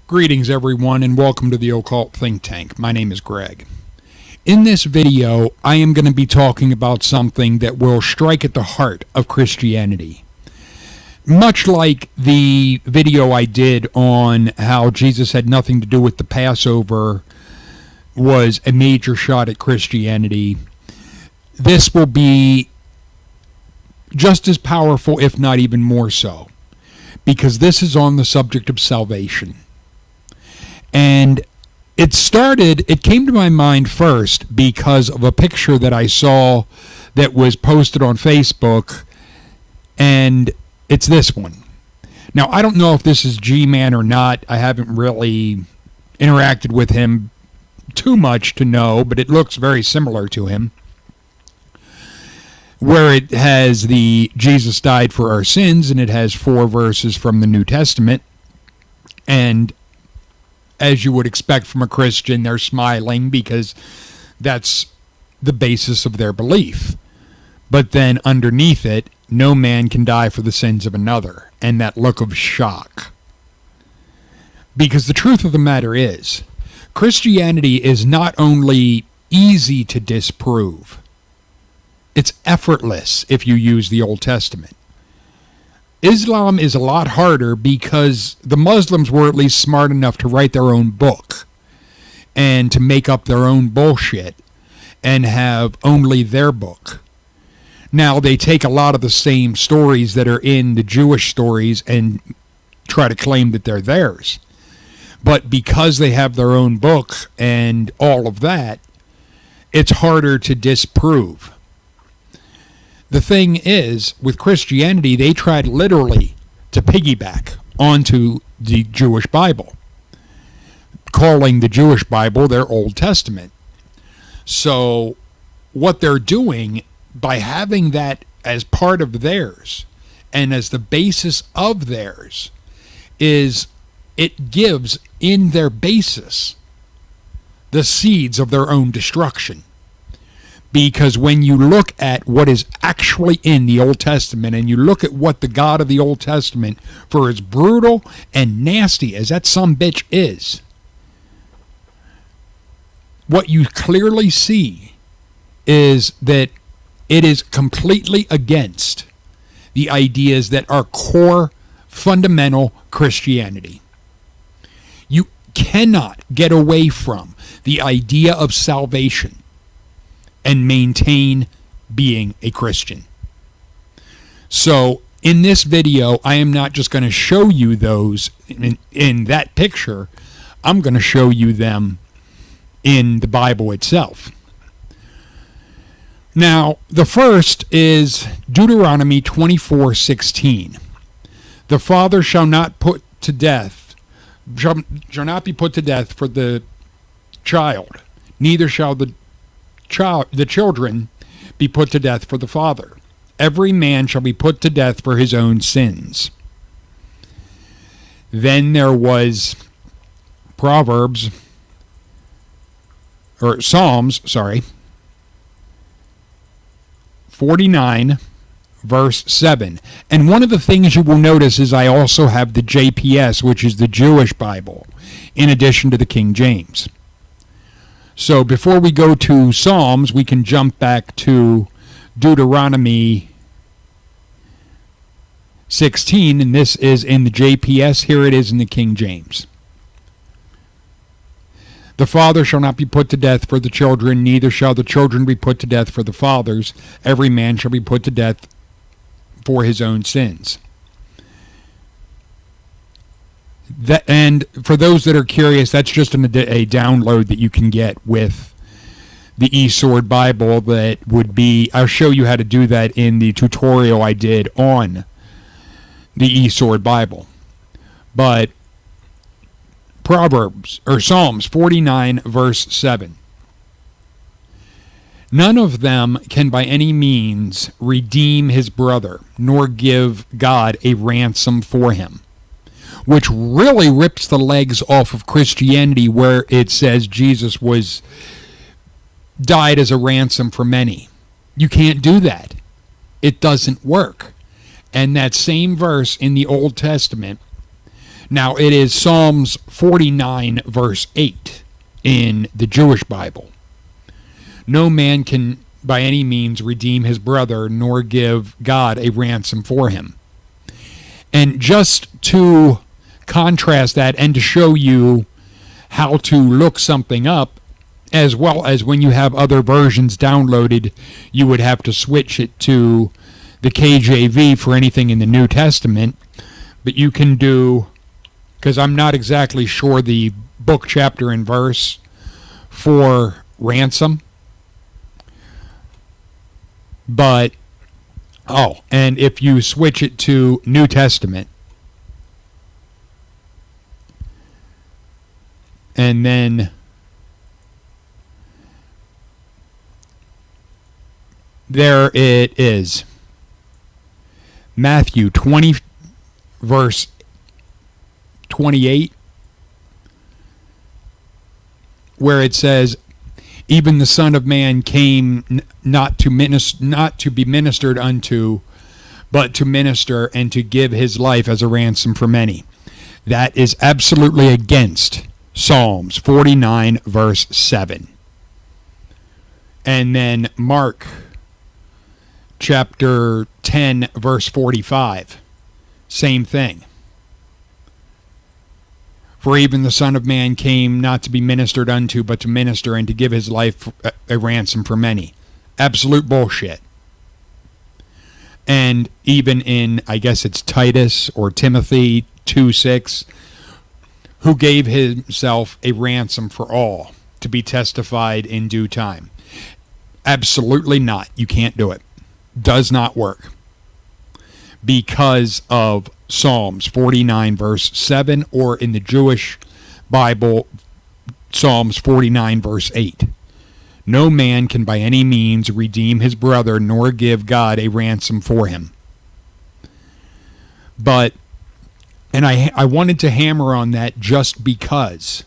Greetings everyone and welcome to the Occult Think Tank. My name is Greg. In this video, I am going to be talking about something that will strike at the heart of Christianity. Much like the video I did on how Jesus had nothing to do with the Passover was a major shot at Christianity, this will be just as powerful, if not even more so, because this is on the subject of salvation. And it came to my mind first because of a picture that I saw that was posted on Facebook, and it's this one. Now, I don't know if this is G-Man or not. I haven't really interacted with him too much to know, but it looks very similar to him, where it has the Jesus died for our sins, and it has 4 verses from the New Testament, and as you would expect from a Christian, they're smiling because that's the basis of their belief. But then underneath it, no man can die for the sins of another, and that look of shock. Because the truth of the matter is, Christianity is not only easy to disprove, it's effortless if you use the Old Testament. Islam is a lot harder because the Muslims were at least smart enough to write their own book and to make up their own bullshit and have only their book. Now, they take a lot of the same stories that are in the Jewish stories and try to claim that they're theirs. But because they have their own book and all of that, it's harder to disprove. The thing is, with Christianity, they tried literally to piggyback onto the Jewish Bible, calling the Jewish Bible their Old Testament. So what they're doing by having that as part of theirs and as the basis of theirs is it gives in their basis the seeds of their own destruction. Because when you look at what is actually in the Old Testament and you look at what the God of the Old Testament, for as brutal and nasty as that sumbitch is, what you clearly see is that it is completely against the ideas that are core, fundamental Christianity. You cannot get away from the idea of salvation and maintain being a Christian. So in this video, I am not just going to show you those in that picture. I'm going to show you them in the Bible itself. Now, the first is Deuteronomy 24:16. The father shall not be put to death for the child, neither shall the children be put to death for the father. Every man shall be put to death for his own sins. Then there was Psalms 49, verse 7. And one of the things you will notice is I also have the JPS, which is the Jewish Bible, in addition to the King James. So before we go to Psalms, we can jump back to Deuteronomy 16, and this is in the JPS. Here it is in the King James. The father shall not be put to death for the children, neither shall the children be put to death for the fathers. Every man shall be put to death for his own sins. And for those that are curious, that's just a download that you can get with the eSword Bible. That would be, I'll show you how to do that in the tutorial I did on the eSword Bible. But Psalms 49 verse 7. None of them can by any means redeem his brother, nor give God a ransom for him. Which really rips the legs off of Christianity, where it says Jesus died as a ransom for many. You can't do that. It doesn't work. And that same verse in the Old Testament Now, it is Psalms 49, verse 8 in the Jewish Bible. No man can by any means redeem his brother, nor give God a ransom for him. And just to contrast that and to show you how to look something up, as well as when you have other versions downloaded, you would have to switch it to the KJV for anything in the New Testament. But you can do, because I'm not exactly sure the book, chapter, and verse for ransom. But, and if you switch it to New Testament, and then there it is. Matthew 20, verse 28, where it says, even the Son of Man came not to be ministered unto, but to minister and to give his life as a ransom for many. That is absolutely against Psalms 49, verse 7. And then Mark chapter 10, verse 45. Same thing. For even the Son of Man came not to be ministered unto, but to minister and to give his life a ransom for many. Absolute bullshit. And even in, I guess it's Titus or Timothy 2:6, who gave himself a ransom for all, to be testified in due time. Absolutely not. You can't do it. Does not work. Because of Psalms 49, verse 7, or in the Jewish Bible, Psalms 49, verse 8. No man can by any means redeem his brother, nor give God a ransom for him. But, and I wanted to hammer on that just because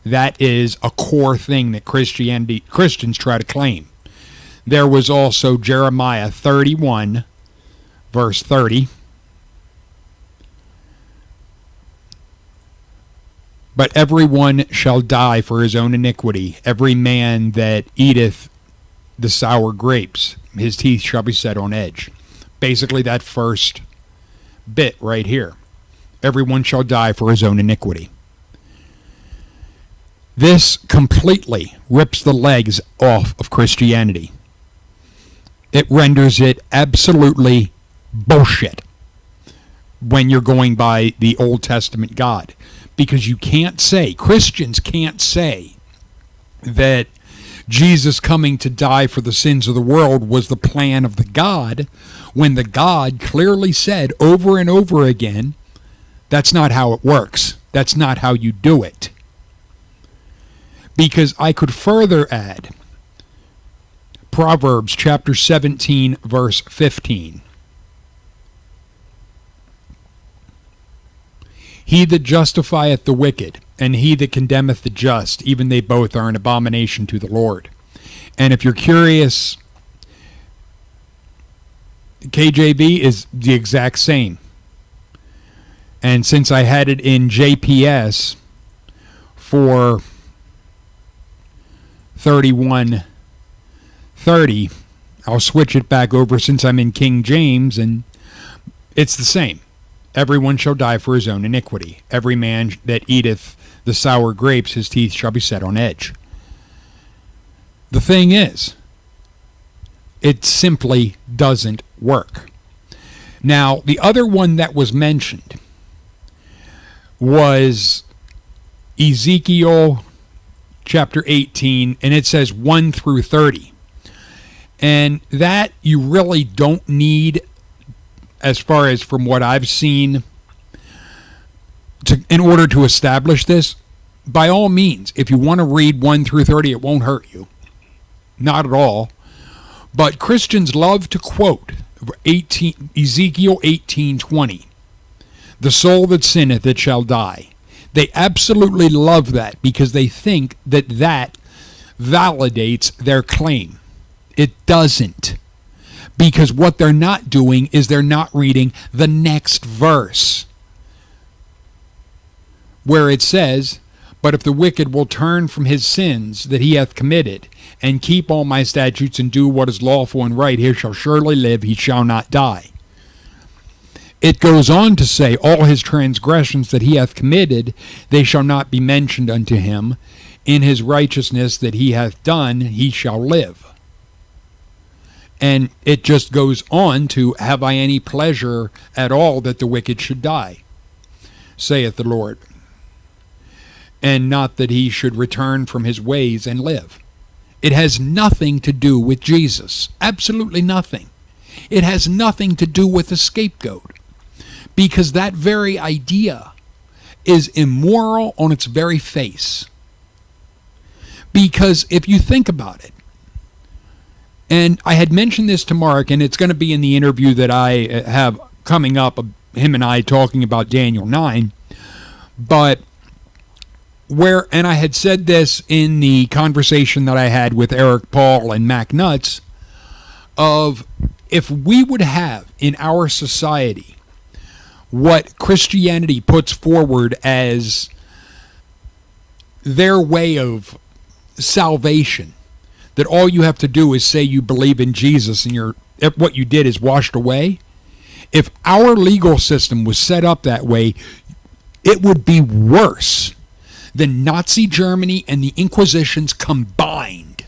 that is a core thing that Christians try to claim. There was also Jeremiah 31, verse 30. But everyone shall die for his own iniquity. Every man that eateth the sour grapes, his teeth shall be set on edge. Basically, that first bit right here. Everyone shall die for his own iniquity. This completely rips the legs off of Christianity. It renders it absolutely bullshit when you're going by the Old Testament God. Because you can't say, Christians can't say that Jesus coming to die for the sins of the world was the plan of the God, when the God clearly said over and over again, that's not how it works. That's not how you do it. Because I could further add Proverbs chapter 17, verse 15. He that justifieth the wicked, and he that condemneth the just, even they both are an abomination to the Lord. And if you're curious, KJV is the exact same. And since I had it in JPS for 31:30, I'll switch it back over since I'm in King James, and it's the same. Everyone shall die for his own iniquity. Every man that eateth the sour grapes, his teeth shall be set on edge. The thing is, it simply doesn't work. Now, the other one that was mentioned was Ezekiel chapter 18, and it says 1 through 30. And that you really don't need, as far as from what I've seen, in order to establish this. By all means, if you want to read 1 through 30, it won't hurt you. Not at all. But Christians love to quote Ezekiel 18:20. The soul that sinneth, it shall die. They absolutely love that because they think that that validates their claim. It doesn't. Because what they're not doing is they're not reading the next verse. where it says, "But if the wicked will turn from his sins that he hath committed, and keep all my statutes, and do what is lawful and right, he shall surely live, he shall not die." It goes on to say, "All his transgressions that he hath committed, they shall not be mentioned unto him. In his righteousness that he hath done, he shall live." And it just goes on to, "Have I any pleasure at all that the wicked should die, saith the Lord, and not that he should return from his ways and live." It has nothing to do with Jesus. Absolutely nothing. It has nothing to do with the scapegoat. Because that very idea is immoral on its very face. Because if you think about it, and I had mentioned this to Mark, and it's going to be in the interview that I have coming up, him and I talking about Daniel 9, but and I had said this in the conversation that I had with Eric Paul and Mac Nuts, of if we would have in our society what Christianity puts forward as their way of salvation, that all you have to do is say you believe in Jesus and what you did is washed away. If our legal system was set up that way, it would be worse than Nazi Germany and the Inquisitions combined.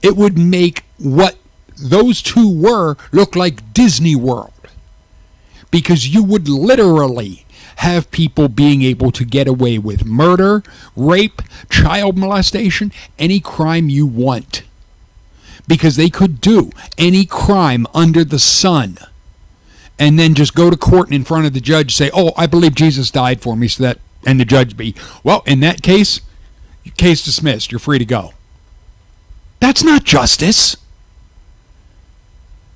It would make what those two were look like Disney World. Because you would literally have people being able to get away with murder, rape, child molestation, any crime you want. Because they could do any crime under the sun. And then just go to court and in front of the judge say, "Oh, I believe Jesus died for me," so that, and the judge be, "Well, in that case, case dismissed, you're free to go." That's not justice.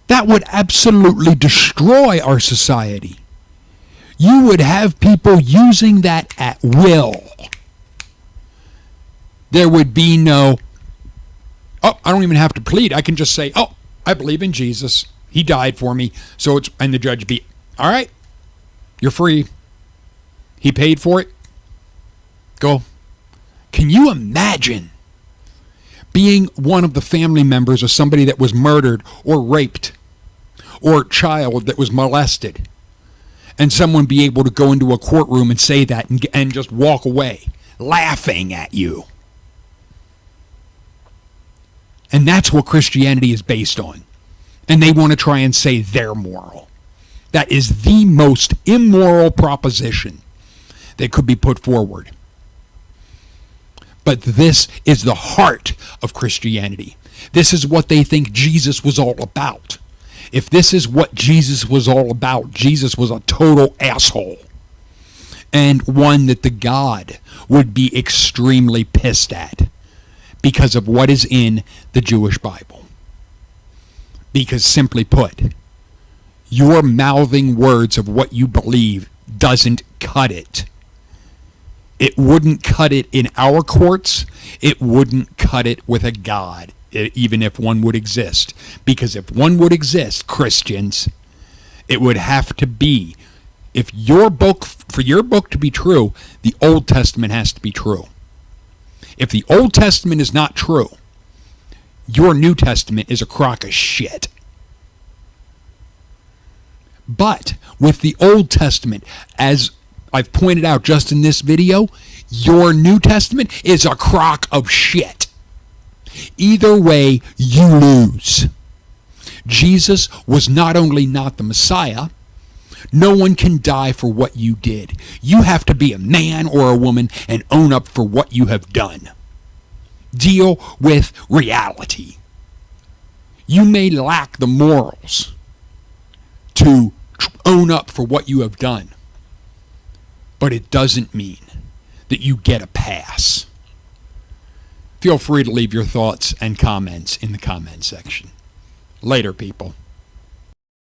That would absolutely destroy our society. You would have people using that at will. There would be no, "Oh, I don't even have to plead. I can just say, oh, I believe in Jesus. He died for me." So and the judge be, "All right, you're free. He paid for it. Go." Can you imagine being one of the family members of somebody that was murdered or raped, or a child that was molested, and someone be able to go into a courtroom and say that and just walk away laughing at you? And that's what Christianity is based on. And they want to try and say they're moral. That is the most immoral proposition that could be put forward. But this is the heart of Christianity. This is what they think Jesus was all about. If this is what Jesus was all about, Jesus was a total asshole. And one that the God would be extremely pissed at because of what is in the Jewish Bible. Because simply put, your mouthing words of what you believe doesn't cut it. It wouldn't cut it in our courts. It wouldn't cut it with a God, even if one would exist. Because if one would exist, Christians, it would have to be, for your book to be true, the Old Testament has to be true. If the Old Testament is not true, your New Testament is a crock of shit. But with the Old Testament, as I've pointed out just in this video, your New Testament is a crock of shit. Either way, you lose. Jesus was not only not the Messiah, no one can die for what you did. You have to be a man or a woman and own up for what you have done. Deal with reality. You may lack the morals to own up for what you have done, but it doesn't mean that you get a pass. Feel free to leave your thoughts and comments in the comment section. Later, people.